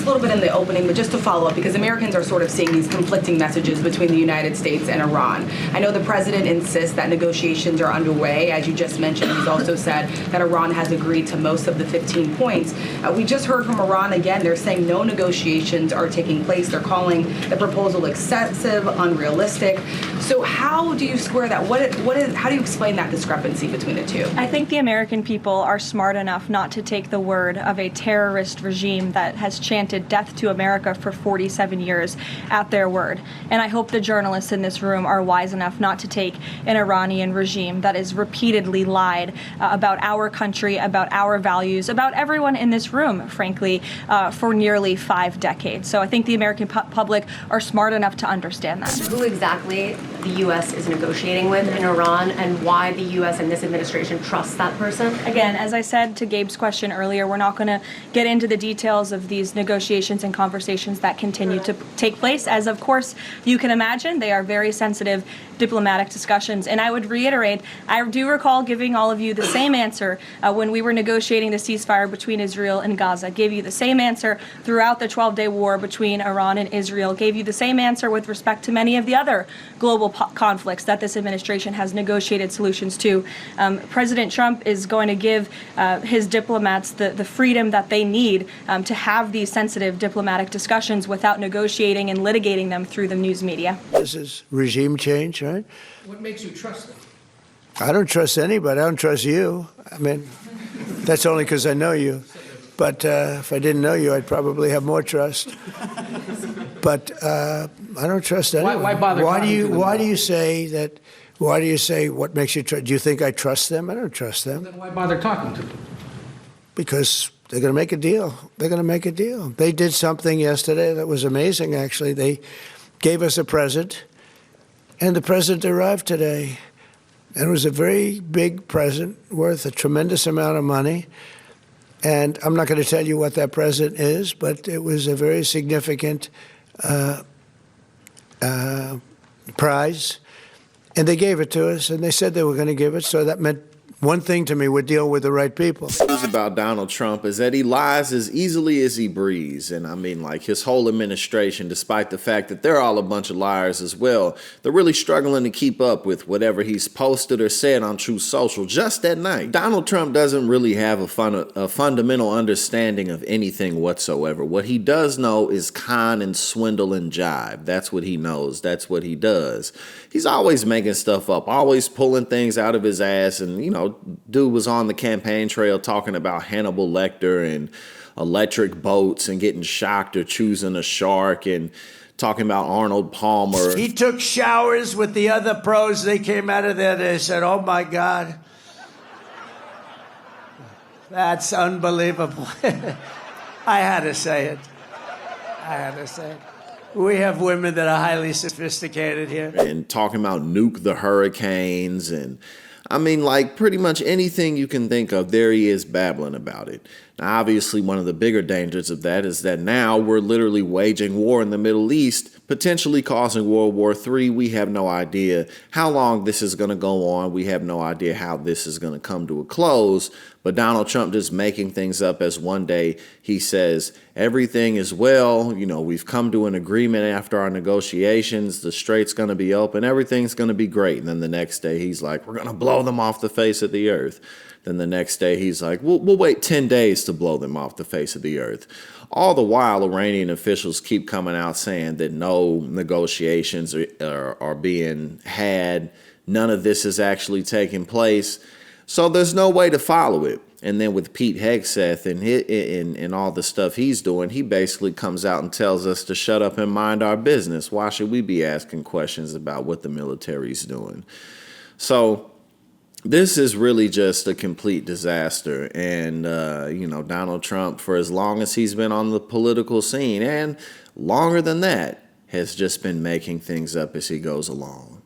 A little bit in the opening, but just to follow up, because Americans are sort of seeing these conflicting messages between the United States and Iran. I know the president insists that negotiations are underway. As you just mentioned, he's also said that Iran has agreed to most of the 15 points. We just heard from Iran again. They're saying no negotiations are taking place. They're calling the proposal excessive, unrealistic. So how do you square that? How do you explain that discrepancy between the two? I think the American people are smart enough not to take the word of a terrorist regime that has chanted death to America for 47 years at their word. And I hope the journalists in this room are wise enough not to take an Iranian regime that has repeatedly lied about our country, about our values, about everyone in this room, frankly, for nearly 5 decades. So I think the American public are smart enough to understand that. Who exactly the U.S. is negotiating with in Iran, and why the U.S. and this administration trusts that person? Again, as I said to Gabe's question earlier, we're not going to get into the details of these negotiations and conversations that continue to take place. As of course you can imagine, they are very sensitive diplomatic discussions. And I would reiterate, I do recall giving all of you the same answer when we were negotiating the ceasefire between Israel and Gaza. Gave you the same answer throughout the 12-day war between Iran and Israel. Gave you the same answer with respect to many of the other global conflicts that this administration has negotiated solutions to. President Trump is going to give his diplomats the freedom that they need to have these sensitive diplomatic discussions without negotiating and litigating them through the news media. This is regime change, right? What makes you trust them? I don't trust anybody. I don't trust you. I mean, that's only because I know you. But if I didn't know you, I'd probably have more trust. But I don't trust anyone. Why bother? Why do you say that? Why do you say what makes you trust? Do you think I trust them? I don't trust them. Then why bother talking to them? Because they're going to make a deal. They're going to make a deal. They did something yesterday that was amazing, actually. They gave us a present, and the present arrived today. And it was a very big present worth a tremendous amount of money. And I'm not going to tell you what that present is, but it was a very significant prize. And they gave it to us, and they said they were going to give it, so that meant one thing to me: we're dealing with the right people. News about Donald Trump is that he lies as easily as he breathes. And I mean, like, his whole administration, despite the fact that they're all a bunch of liars as well, they're really struggling to keep up with whatever he's posted or said on Truth Social just that night. Donald Trump doesn't really have a fundamental understanding of anything whatsoever. What he does know is con and swindle and jive. That's what he knows. That's what he does. He's always making stuff up, always pulling things out of his ass. And, you know, dude was on the campaign trail talking about Hannibal Lecter and electric boats and getting shocked or choosing a shark, and talking about Arnold Palmer. He took showers with the other pros. They came out of there, they said, "Oh my God, that's unbelievable." I had to say it. I had to say it. We have women that are highly sophisticated here. And talking about nuke the hurricanes, and I mean, like, pretty much anything you can think of, there he is babbling about it. Now, obviously, one of the bigger dangers of that is that now we're literally waging war in the Middle East, potentially causing World War III. We have no idea how long this is going to go on. We have no idea how this is going to come to a close. But Donald Trump just making things up as one day he says everything is well. You know, we've come to an agreement after our negotiations. The strait's going to be open. Everything's going to be great. And then the next day he's like, we're going to blow them off the face of the earth. Then the next day he's like, we'll wait 10 days to blow them off the face of the earth. All the while, Iranian officials keep coming out saying that no negotiations are being had. None of this is actually taking place. So there's no way to follow it. And then with Pete Hegseth and all the stuff he's doing, he basically comes out and tells us to shut up and mind our business. Why should we be asking questions about what the military's doing? So this is really just a complete disaster. And, you know, Donald Trump, for as long as he's been on the political scene, and longer than that, has just been making things up as he goes along.